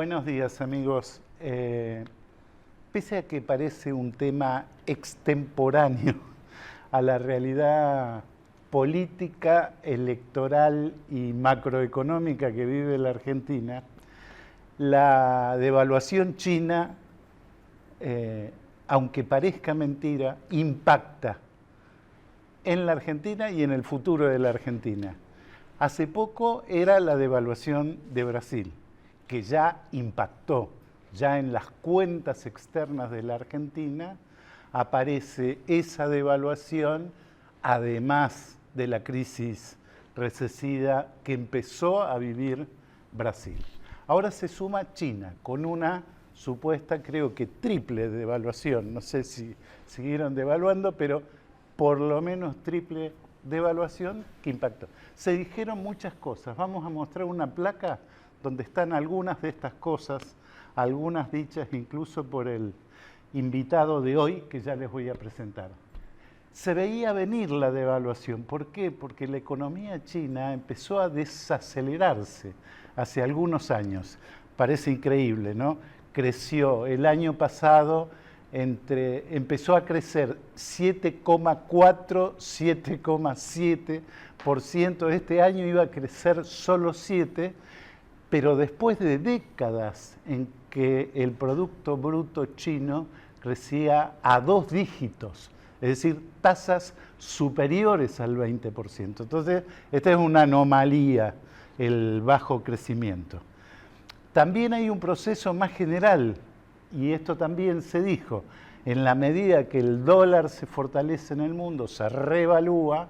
Buenos días, amigos. Pese a que parece un tema extemporáneo a la realidad política, electoral y macroeconómica que vive la Argentina, la devaluación china, aunque parezca mentira, impacta en la Argentina y en el futuro de la Argentina. Hace poco era la devaluación de Brasil, que ya impactó, ya en las cuentas externas de la Argentina aparece esa devaluación, además de la crisis recesiva que empezó a vivir Brasil. Ahora se suma China con una supuesta, creo que triple devaluación, no sé si siguieron devaluando, pero por lo menos triple devaluación que impactó. Se dijeron muchas cosas, vamos a mostrar una placa donde están algunas de estas cosas, algunas dichas incluso por el invitado de hoy, que ya les voy a presentar. Se veía venir la devaluación. ¿Por qué? Porque la economía china empezó a desacelerarse hace algunos años. Parece increíble, ¿no? Creció el año pasado, empezó a crecer 7,4, 7,7%. Este año iba a crecer solo 7%, pero después de décadas en que el Producto Bruto chino crecía a 2 dígitos, es decir, tasas superiores al 20%. Entonces, esta es una anomalía, el bajo crecimiento. También hay un proceso más general, y esto también se dijo, en la medida que el dólar se fortalece en el mundo, se revalúa,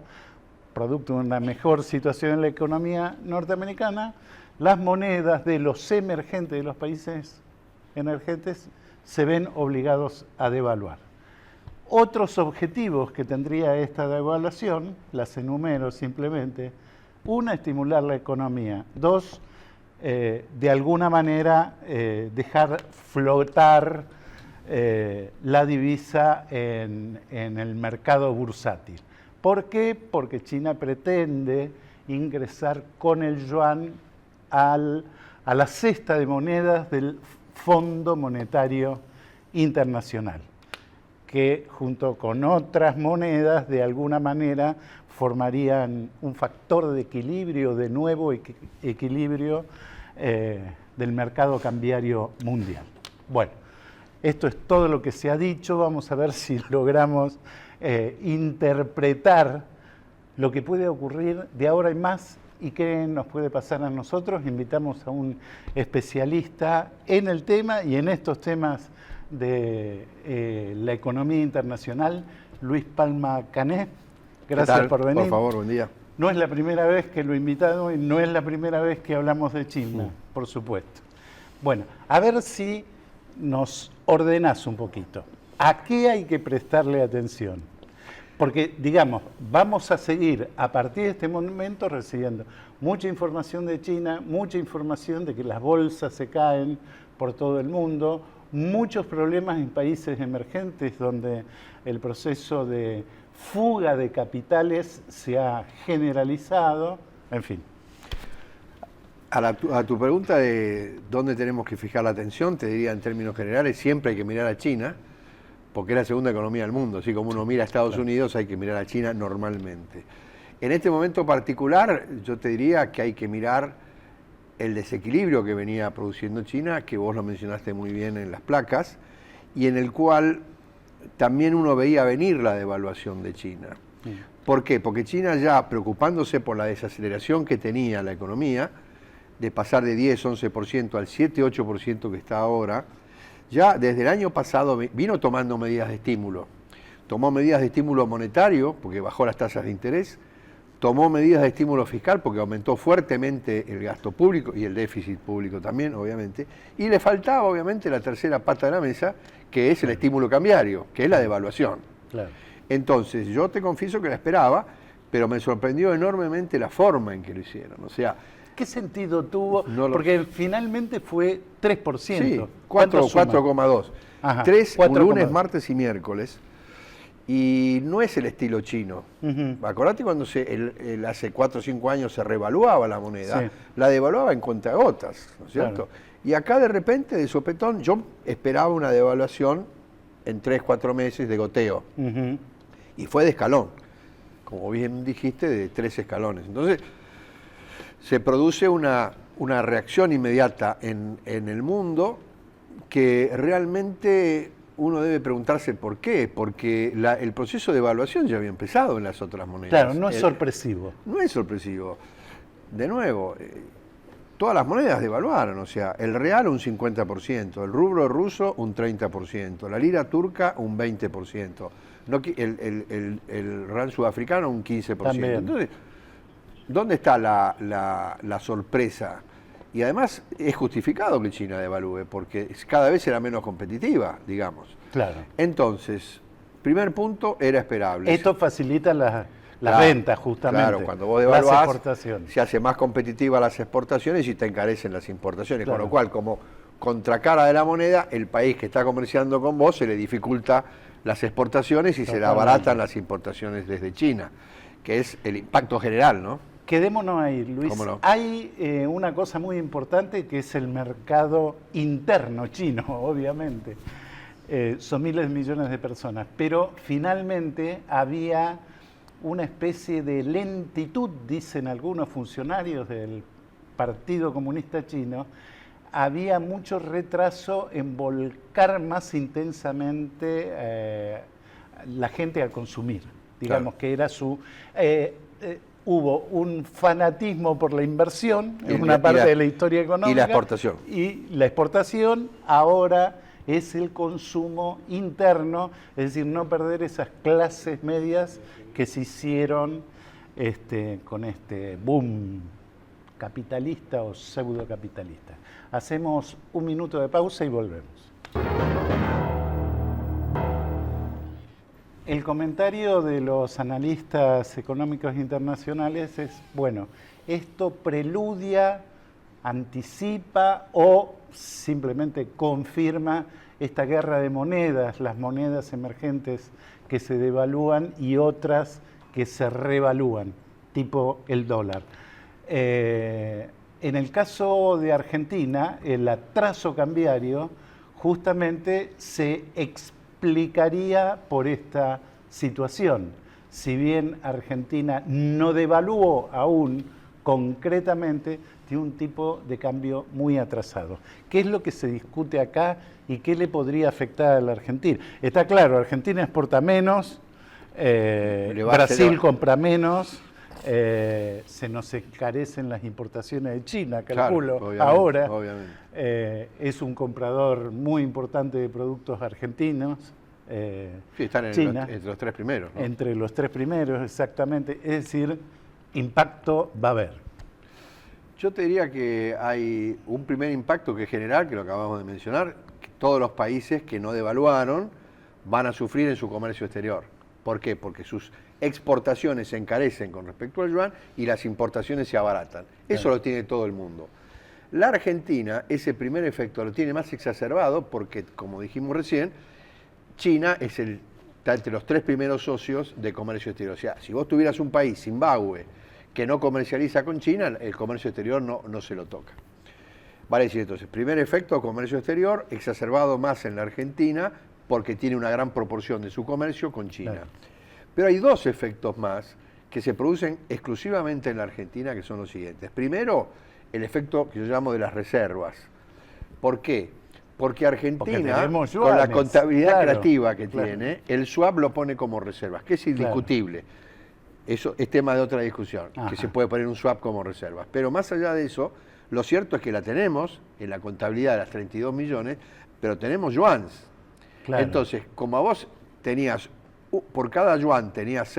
producto de una mejor situación en la economía norteamericana, las monedas de los emergentes, de los países emergentes, se ven obligados a devaluar. Otros objetivos que tendría esta devaluación, las enumero simplemente: una, estimular la economía; dos, de alguna manera dejar flotar la divisa en el mercado bursátil. ¿Por qué? Porque China pretende ingresar con el yuan a la cesta de monedas del Fondo Monetario Internacional, que junto con otras monedas de alguna manera formarían un factor de equilibrio, de nuevo equilibrio del mercado cambiario mundial. Bueno, esto es todo lo que se ha dicho. Vamos a ver si logramos interpretar lo que puede ocurrir de ahora en más y qué nos puede pasar a nosotros. Invitamos a un especialista en el tema y en estos temas de la economía internacional, Luis Palma Cané. Gracias por venir. Por favor, buen día. No es la primera vez que lo he invitado y no es la primera vez que hablamos de China, por supuesto. Bueno, a ver si nos ordenás un poquito. ¿A qué hay que prestarle atención? Porque, digamos, vamos a seguir a partir de este momento recibiendo mucha información de China, mucha información de que las bolsas se caen por todo el mundo, muchos problemas en países emergentes donde el proceso de fuga de capitales se ha generalizado, en fin. A tu pregunta de dónde tenemos que fijar la atención, te diría en términos generales, siempre hay que mirar a China, porque es la segunda economía del mundo. Así como uno mira a Estados Unidos, hay que mirar a China normalmente. En este momento particular, yo te diría que hay que mirar el desequilibrio que venía produciendo China, que vos lo mencionaste muy bien en las placas, y en el cual también uno veía venir la devaluación de China. ¿Por qué? Porque China, ya preocupándose por la desaceleración que tenía la economía, de pasar de 10-11% al 7-8% que está ahora, ya desde el año pasado vino tomando medidas de estímulo. Tomó medidas de estímulo monetario, porque bajó las tasas de interés, tomó medidas de estímulo fiscal, porque aumentó fuertemente el gasto público y el déficit público también, obviamente, y le faltaba, obviamente, la tercera pata de la mesa, que es el estímulo cambiario, que es la devaluación. Claro. Entonces, yo te confieso que la esperaba, pero me sorprendió enormemente la forma en que lo hicieron. O sea, ¿qué sentido tuvo? No lo- Porque finalmente fue 3%. sí, ¿Cuánto suma? 4,2. Ajá, 3 4,2. lunes, martes y miércoles. Y no es el estilo chino. Acordate cuando hace 4 o 5 años se revaluaba la moneda, Sí. la devaluaba en cuentagotas, ¿no es cierto? Claro. Y acá de repente, de sopetón, yo esperaba una devaluación en 3, 4 meses de goteo. Y fue de escalón, como bien dijiste, de 3 escalones. Entonces, se produce una reacción inmediata en el mundo que realmente uno debe preguntarse por qué, porque el proceso de evaluación ya había empezado en las otras monedas. Claro, no es sorpresivo. No es sorpresivo. De nuevo, todas las monedas devaluaron, o sea, el real un 50%, el rublo ruso un 30%, la lira turca un 20%, el rand sudafricano un 15%. También. Entonces, ¿dónde está la sorpresa? Y además es justificado que China devalúe, porque cada vez era menos competitiva, digamos. Claro. Entonces, primer punto, era esperable. Esto facilita las ventas, justamente. Claro, cuando vos devaluás, exportaciones. se hace más competitiva las exportaciones y te encarecen las importaciones. Claro. Con lo cual, como contracara de la moneda, el país que está comerciando con vos se le dificulta las exportaciones y se le abaratan las importaciones desde China, que es el impacto general, ¿no? Quedémonos ahí, Luis. ¿Cómo no? Hay una cosa muy importante que es el mercado interno chino, obviamente. Son miles de millones de personas, pero finalmente había una especie de lentitud, dicen algunos funcionarios del Partido Comunista Chino, había mucho retraso en volcar más intensamente la gente a consumir, digamos, claro, que era su... hubo un fanatismo por la inversión, en una parte de la historia económica. Y la exportación. Y la exportación ahora es el consumo interno, es decir, no perder esas clases medias que se hicieron con este boom capitalista o pseudocapitalista. Hacemos un minuto de pausa y volvemos. El comentario de los analistas económicos internacionales es, bueno, esto preludia, anticipa o simplemente confirma esta guerra de monedas, las monedas emergentes que se devalúan y otras que se revalúan, tipo el dólar. En el caso de Argentina, el atraso cambiario justamente se explicaría por esta situación. Si bien Argentina no devaluó aún concretamente, tiene un tipo de cambio muy atrasado. ¿Qué es lo que se discute acá y qué le podría afectar a la Argentina? Está claro, Argentina exporta menos, Brasil compra menos, se nos encarecen las importaciones de China, calculo, claro, ahora. Obviamente. Es un comprador muy importante de productos argentinos. Sí, están entre los 3 primeros, ¿no? Entre los 3 primeros, exactamente. Es decir, impacto va a haber. Yo te diría que hay un primer impacto que es general, que lo acabamos de mencionar, que todos los países que no devaluaron van a sufrir en su comercio exterior. ¿Por qué? Porque sus exportaciones se encarecen con respecto al yuan y las importaciones se abaratan. Eso lo tiene todo el mundo. La Argentina, ese primer efecto lo tiene más exacerbado porque, como dijimos recién, China está entre los 3 primeros socios de comercio exterior. O sea, si vos tuvieras un país, Zimbabue, que no comercializa con China, el comercio exterior no se lo toca. Vale decir, entonces, primer efecto, comercio exterior, exacerbado más en la Argentina, porque tiene una gran proporción de su comercio con China. Claro. Pero hay 2 efectos más que se producen exclusivamente en la Argentina, que son los siguientes. Primero, el efecto que yo llamo de las reservas. ¿Por qué? Porque Argentina, con la contabilidad creativa que tiene, el swap lo pone como reservas, que es indiscutible. Claro. Eso es tema de otra discusión, que se puede poner un swap como reservas. Pero más allá de eso, lo cierto es que la tenemos en la contabilidad de las 32 millones, pero tenemos yuans. Claro. Entonces, como a vos tenías, por cada yuan tenías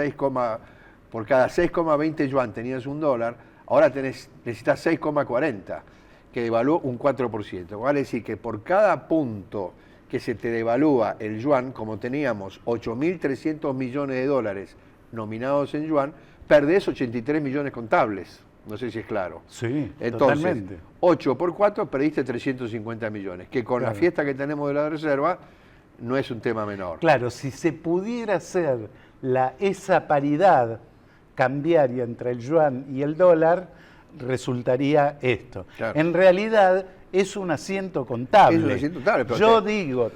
por cada 6,20 yuan tenías $1, ahora necesitas 6,40, que devaluó un 4%. Vale decir que por cada punto que se te devalúa el yuan, como teníamos 8.300 millones de dólares nominados en yuan, perdés 83 millones contables. No sé si es claro. Sí, entonces, totalmente. 8 por 4 perdiste 350 millones, que con la fiesta que tenemos de la reserva no es un tema menor. Claro, si se pudiera hacer esa paridad cambiaria entre el yuan y el dólar, resultaría esto. Claro. En realidad, es un asiento contable. Es un asiento contable, pero yo digo,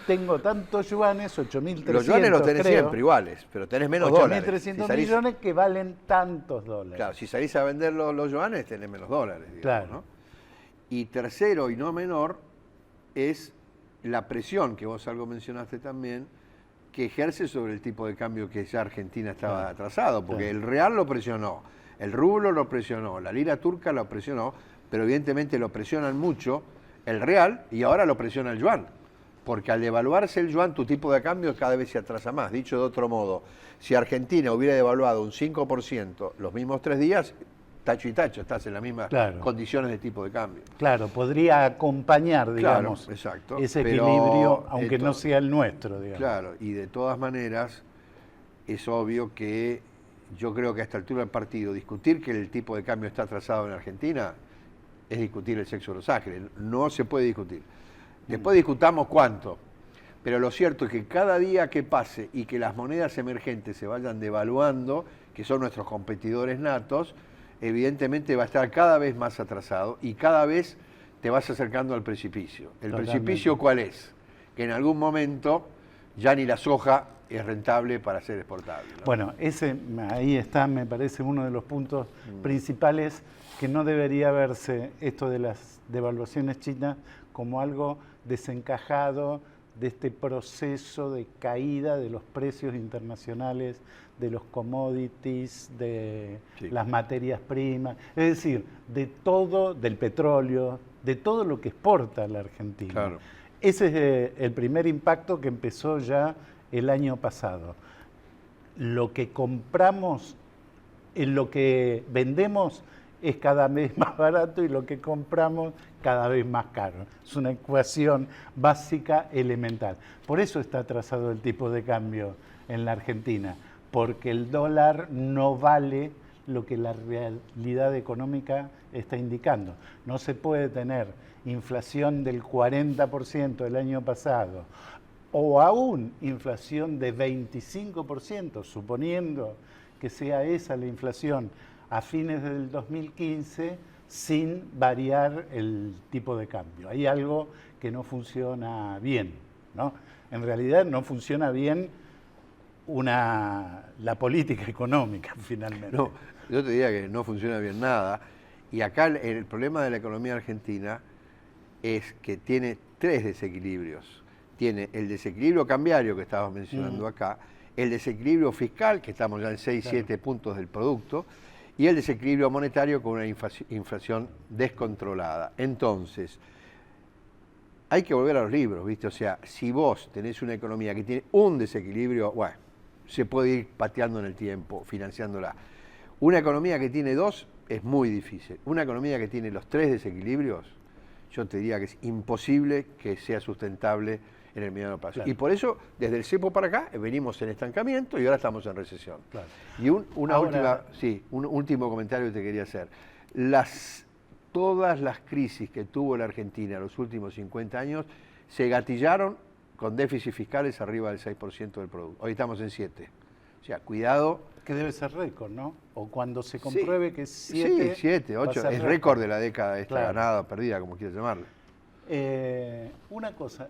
tengo tantos yuanes, 8.300, los yuanes los tenés creo, siempre iguales, pero tenés menos dólares. 8.300 millones que valen tantos dólares. Claro, si salís a vender los yuanes, tenés menos dólares, digamos, claro. ¿no? Y tercero, y no menor, es la presión, que vos algo mencionaste también, que ejerce sobre el tipo de cambio que ya Argentina estaba atrasado, porque el real lo presionó, el rublo lo presionó, la lira turca lo presionó, pero evidentemente lo presionan mucho el real y ahora lo presiona el yuan, porque al devaluarse el yuan tu tipo de cambio cada vez se atrasa más. Dicho de otro modo, si Argentina hubiera devaluado un 5% los mismos 3 días, tacho y tacho, estás en las mismas condiciones de tipo de cambio. Claro, podría acompañar, digamos, exacto, ese equilibrio, aunque no sea el nuestro, digamos. Claro, y de todas maneras es obvio que yo creo que a esta altura del partido discutir que el tipo de cambio está atrasado en Argentina es discutir el sexo de los ángeles, no se puede discutir. Después discutamos cuánto, pero lo cierto es que cada día que pase y que las monedas emergentes se vayan devaluando, que son nuestros competidores natos, evidentemente va a estar cada vez más atrasado y cada vez te vas acercando al precipicio. ¿El precipicio cuál es? Que en algún momento ya ni la soja es rentable para ser exportable, ¿no? Bueno, ahí está, me parece, uno de los puntos principales, que no debería verse esto de las devaluaciones chinas como algo desencajado de este proceso de caída de los precios internacionales, de los commodities, de las materias primas, es decir, de todo, del petróleo, de todo lo que exporta la Argentina. Claro. Ese es el primer impacto que empezó ya el año pasado. Lo que compramos, en lo que vendemos es cada vez más barato y lo que compramos cada vez más caro. Es una ecuación básica elemental. Por eso está atrasado el tipo de cambio en la Argentina, porque el dólar no vale lo que la realidad económica está indicando. No se puede tener inflación del 40% el año pasado, o aún inflación de 25%, suponiendo que sea esa la inflación a fines del 2015, sin variar el tipo de cambio. Hay algo que no funciona bien, ¿no? En realidad no funciona bien la política económica, finalmente. No, yo te diría que no funciona bien nada. Y acá el problema de la economía argentina es que tiene 3 desequilibrios. Tiene el desequilibrio cambiario que estabas mencionando acá, el desequilibrio fiscal, que estamos ya en 6, 7 puntos del producto, y el desequilibrio monetario con una inflación descontrolada. Entonces, hay que volver a los libros, ¿viste? O sea, si vos tenés una economía que tiene un desequilibrio, bueno, se puede ir pateando en el tiempo, financiándola. Una economía que tiene 2 es muy difícil. Una economía que tiene los 3 desequilibrios, yo te diría que es imposible que sea sustentable en el mediano plazo. Claro. Y por eso, desde el cepo para acá, venimos en estancamiento y ahora estamos en recesión. Claro. Y un último comentario que te quería hacer. Todas las crisis que tuvo la Argentina en los últimos 50 años se gatillaron con déficits fiscales arriba del 6% del producto. Hoy estamos en 7%. O sea, cuidado. Que debe ser récord, ¿no? O cuando se compruebe que 7. Sí, 7, 8. Es récord de la década esta, claro, ganada o perdida, como quieras llamarlo. Una cosa.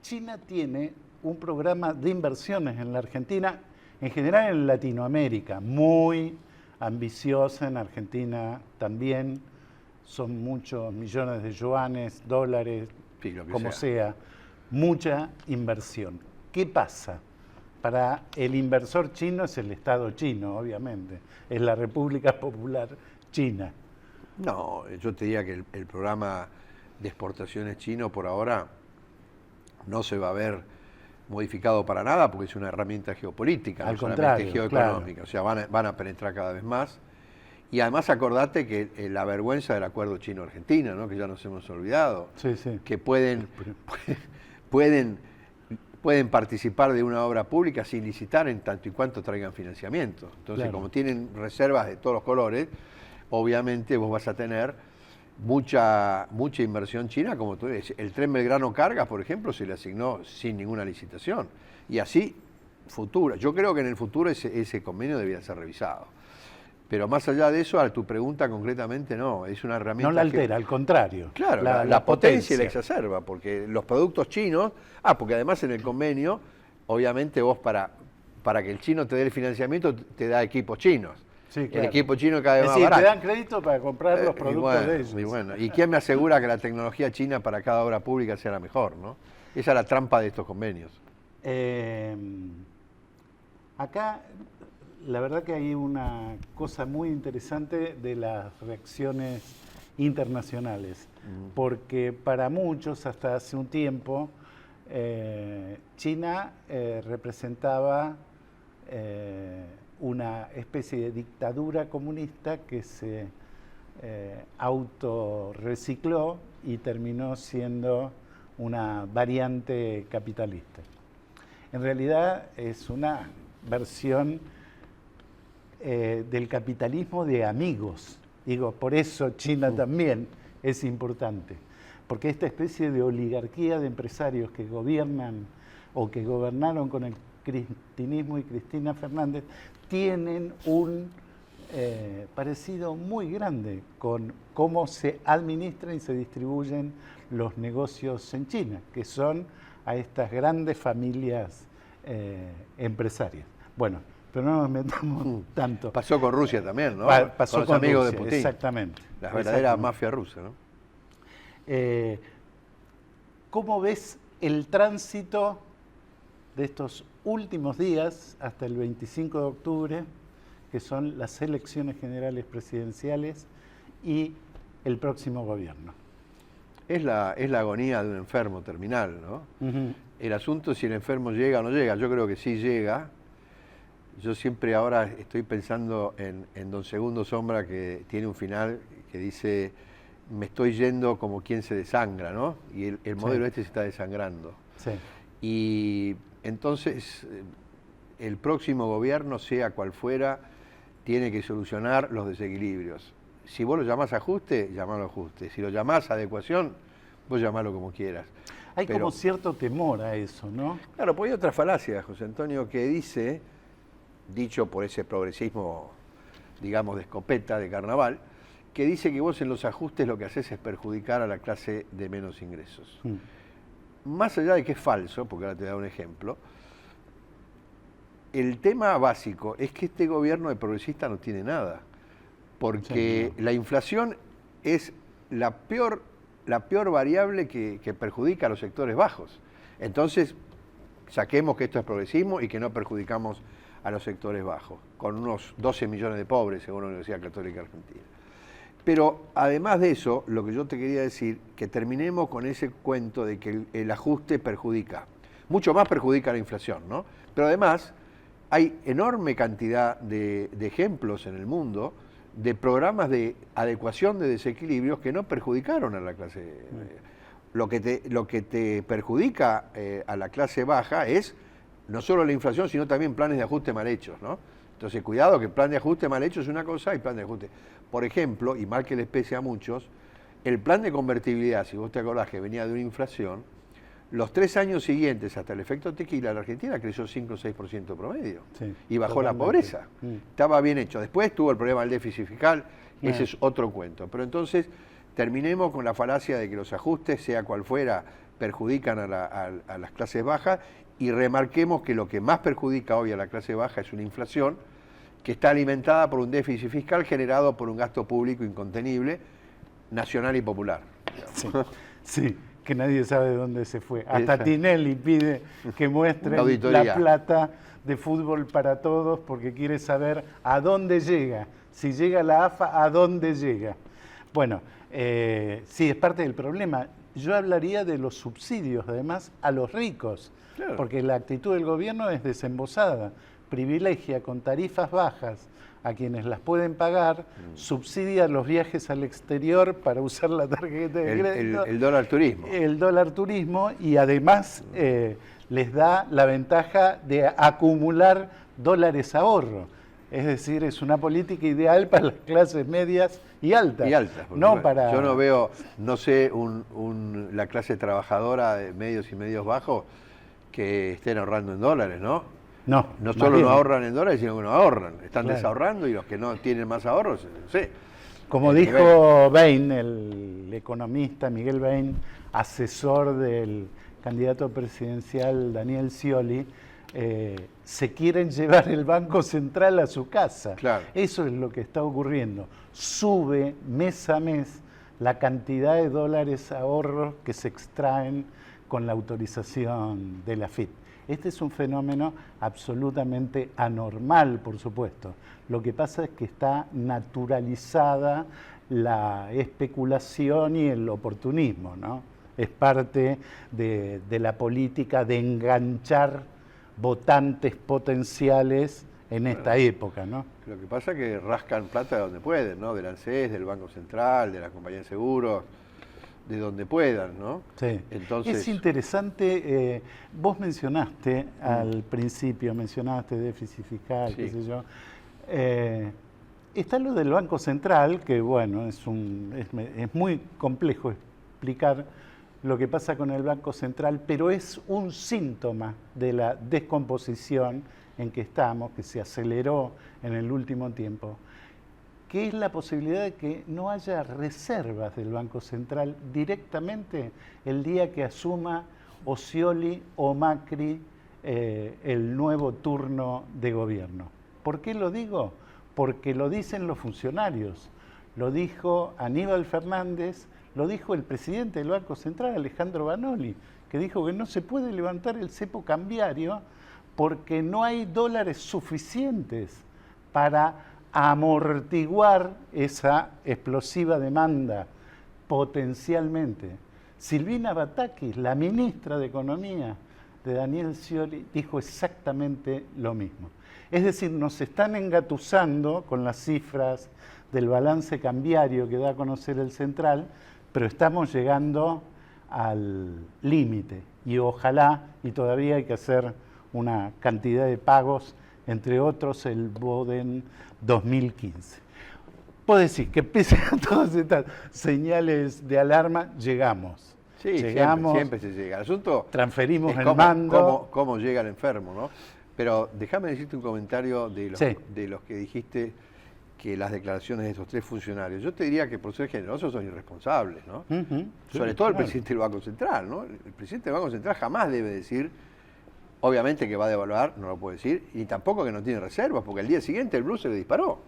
China tiene un programa de inversiones en la Argentina, en general en Latinoamérica, muy ambiciosa, en Argentina también, son muchos millones de yuanes, dólares, sí, como sea, mucha inversión. ¿Qué pasa? Para el inversor chino es el Estado chino, obviamente, es la República Popular China. No, yo te diría que el programa de exportaciones chino por ahora no se va a ver modificado para nada porque es una herramienta geopolítica, no solamente geoeconómica. Claro. O sea, van a penetrar cada vez más. Y además acordate que la vergüenza del acuerdo chino-argentina, ¿no? Que ya nos hemos olvidado, que pueden participar de una obra pública sin licitar en tanto y cuanto traigan financiamiento. Entonces, como tienen reservas de todos los colores, obviamente vos vas a tener mucha inversión china, como tú dices. El tren Belgrano Cargas, por ejemplo, se le asignó sin ninguna licitación. Y así, yo creo que en el futuro ese convenio debía ser revisado. Pero más allá de eso, a tu pregunta concretamente no, es una herramienta. No la altera, al contrario. Claro, la potencia y la exacerba, porque los productos chinos, porque además en el convenio, obviamente vos para que el chino te dé el financiamiento, te da equipos chinos. Sí, claro. El equipo chino cada vez más decir, barato. te dan crédito para comprar los productos de ellos. Y bueno, ¿y quién me asegura que la tecnología china para cada obra pública sea la mejor, no? Esa es la trampa de estos convenios. Acá, la verdad que hay una cosa muy interesante de las reacciones internacionales, porque para muchos, hasta hace un tiempo, China representaba una especie de dictadura comunista que se autorrecicló y terminó siendo una variante capitalista. En realidad es una versión del capitalismo de amigos. Digo, por eso China también es importante, porque esta especie de oligarquía de empresarios que gobiernan o que gobernaron con el cristinismo y Cristina Fernández tienen un parecido muy grande con cómo se administran y se distribuyen los negocios en China, que son a estas grandes familias empresarias. Bueno, pero no nos metamos tanto. Pasó con Rusia también, ¿no? Pasó con los con amigos Rusia, de Putin. exactamente. La verdadera mafia rusa, ¿no? ¿Cómo ves el tránsito de estos últimos días hasta el 25 de octubre, que son las elecciones generales presidenciales y el próximo gobierno? Es la agonía de un enfermo terminal, ¿no? El asunto es si el enfermo llega o no llega. Yo creo que sí llega. Yo siempre ahora estoy pensando en Don Segundo Sombra, que tiene un final que dice: me estoy yendo como quien se desangra, ¿no? Y el modelo este se está desangrando. Sí. Y entonces el próximo gobierno, sea cual fuera, tiene que solucionar los desequilibrios. Si vos lo llamás ajuste, llamalo ajuste. Si lo llamás adecuación, vos llamalo como quieras. Hay como cierto temor a eso, ¿no? Claro, pues hay otra falacia, José Antonio, que dice, dicho por ese progresismo, digamos, de escopeta, de carnaval, que dice que vos en los ajustes lo que haces es perjudicar a la clase de menos ingresos. Más allá de que es falso, porque ahora te da un ejemplo, el tema básico es que este gobierno de progresista no tiene nada, porque la inflación es la peor variable que perjudica a los sectores bajos. Entonces, saquemos que esto es progresismo y que no perjudicamos a los sectores bajos, con unos 12 millones de pobres, según la Universidad Católica Argentina. Pero además de eso, lo que yo te quería decir, que terminemos con ese cuento de que el ajuste perjudica. Mucho más perjudica la inflación, ¿no? Pero además hay enorme cantidad de ejemplos en el mundo de programas de adecuación de desequilibrios que no perjudicaron a la clase. Lo que te perjudica a la clase baja es no solo la inflación, sino también planes de ajuste mal hechos, ¿no? Entonces, cuidado, que el plan de ajuste mal hecho es una cosa y plan de ajuste. Por ejemplo, y mal que les pese a muchos, el plan de convertibilidad, si vos te acordás que venía de una inflación, los 3 años siguientes, hasta el efecto tequila, la Argentina creció 5 o 6% promedio. Sí, y bajó totalmente. La pobreza. Estaba bien hecho. Después tuvo el problema del déficit fiscal, ese es otro cuento. Pero entonces, terminemos con la falacia de que los ajustes, sea cual fuera, perjudican a las clases bajas, y remarquemos que lo que más perjudica hoy a la clase baja es una inflación que está alimentada por un déficit fiscal generado por un gasto público incontenible, nacional y popular. Sí, sí, que nadie sabe de dónde se fue. Hasta Tinelli pide que muestren la plata de Fútbol para Todos porque quiere saber a dónde llega. Si llega la AFA, ¿a dónde llega? Bueno, sí, es parte del problema. Yo hablaría de los subsidios, además, a los ricos, claro, porque la actitud del gobierno es desembosada. Privilegia con tarifas bajas a quienes las pueden pagar, subsidia los viajes al exterior para usar la tarjeta de crédito. El dólar turismo. El dólar turismo, y además les da la ventaja de acumular dólares ahorro. Es decir, es una política ideal para las clases medias y altas. Y altas. No para... Yo no veo, no sé, la clase trabajadora de medios y medios bajos que estén ahorrando en dólares, ¿no? No, No más solo bien. no ahorran en dólares, sino que no ahorran. Están Claro. desahorrando y los que no tienen más ahorros, no sé. Como el nivel. dijo Bain, el economista Miguel Bain, asesor del candidato presidencial Daniel Scioli, se quieren llevar el Banco Central a su casa. Claro. Eso es lo que está ocurriendo. Sube mes a mes la cantidad de dólares ahorros que se extraen con la autorización de la FIP. Este es un fenómeno absolutamente anormal, por supuesto. Lo que pasa es que está naturalizada la especulación y el oportunismo, ¿no? Es parte de la política de enganchar votantes potenciales en esta época, ¿no? Lo que pasa es que rascan plata de donde pueden, ¿no? Del ANSES, del Banco Central, de la compañía de seguros, de donde puedan, ¿no? Sí. Entonces, Es interesante, vos mencionaste al principio, mencionaste déficit fiscal, Sí. qué sé yo. Está lo del Banco Central, que bueno, es muy complejo explicar lo que pasa con el Banco Central, pero es un síntoma de la descomposición en que estamos, que se aceleró en el último tiempo, que es la posibilidad de que no haya reservas del Banco Central directamente el día que asuma o Scioli o Macri el nuevo turno de gobierno. ¿Por qué lo digo? Porque lo dicen los funcionarios, lo dijo Aníbal Fernández, lo dijo el presidente del Banco Central, Alejandro Banoli, que dijo que no se puede levantar el cepo cambiario porque no hay dólares suficientes para amortiguar esa explosiva demanda potencialmente. Silvina Batakis, la ministra de Economía de Daniel Scioli, dijo exactamente lo mismo. Es decir, nos están engatusando con las cifras del balance cambiario que da a conocer el Central, pero estamos llegando al límite y ojalá, y todavía hay que hacer una cantidad de pagos, entre otros el Boden 2015. Puedo decir que pese a todas estas señales de alarma, llegamos. sí, Llegamos, siempre se llega. El asunto transferimos es el mando. cómo llega el enfermo, ¿no? Pero déjame decirte un comentario Sí. de los que dijiste que las declaraciones de esos tres funcionarios. Yo te diría que por ser generosos son irresponsables, ¿no? Ujú, Sobre sí, todo el claro. presidente del Banco Central, ¿no? El presidente del Banco Central jamás debe decir, obviamente que va a devaluar, no lo puede decir, y tampoco que no tiene reservas, porque al día siguiente el blue se le disparó.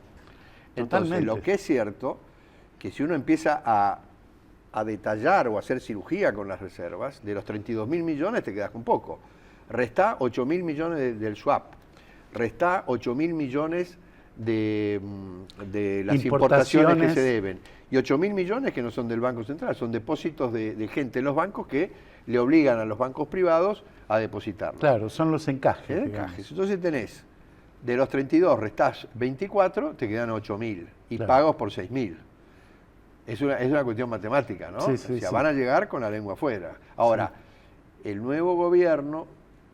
Entonces, Totalmente. lo que es cierto, que si uno empieza a detallar o a hacer cirugía con las reservas, de los 32.000 millones te quedas con poco. Restá 8.000 millones del swap, restá 8.000 millones de las importaciones que se deben, y 8.000 millones que no son del Banco Central, son depósitos de gente en los bancos que le obligan a los bancos privados a depositarlo. Claro, son los encajes. digamos. Encajes. Entonces tenés, de los 32 restás 24, te quedan 8.000 y Claro. pagos por 6.000. Es una cuestión matemática, ¿no? Sí, sí, o sea, sí. van a llegar con la lengua afuera. Ahora, el nuevo gobierno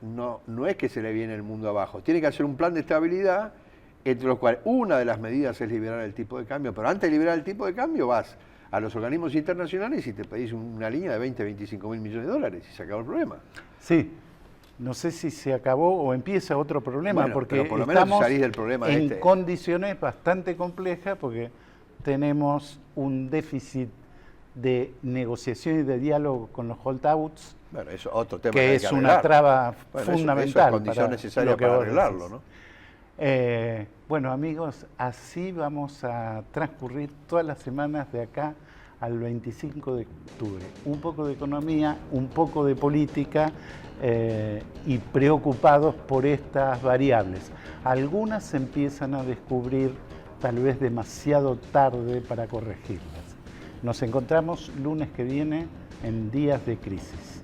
no es que se le viene el mundo abajo, tiene que hacer un plan de estabilidad, entre los cuales una de las medidas es liberar el tipo de cambio, pero antes de liberar el tipo de cambio vas a los organismos internacionales y te pedís una línea de 20, 25.000 millones de dólares y se acabó el problema. Sí, no sé si se acabó o empieza otro problema, Bueno, porque pero por lo menos estamos salís del problema en este. condiciones bastante complejas, porque tenemos un déficit de negociación y de diálogo con los holdouts, Bueno, eso es otro tema que hay es arreglar. una traba Bueno, eso fundamental. es condición para necesaria lo que para vos arreglarlo, decís. ¿no? Bueno, amigos, así vamos a transcurrir todas las semanas de acá al 25 de octubre. Un poco de economía, un poco de política y preocupados por estas variables. Algunas se empiezan a descubrir tal vez demasiado tarde para corregirlas. Nos encontramos lunes que viene en Días de Crisis.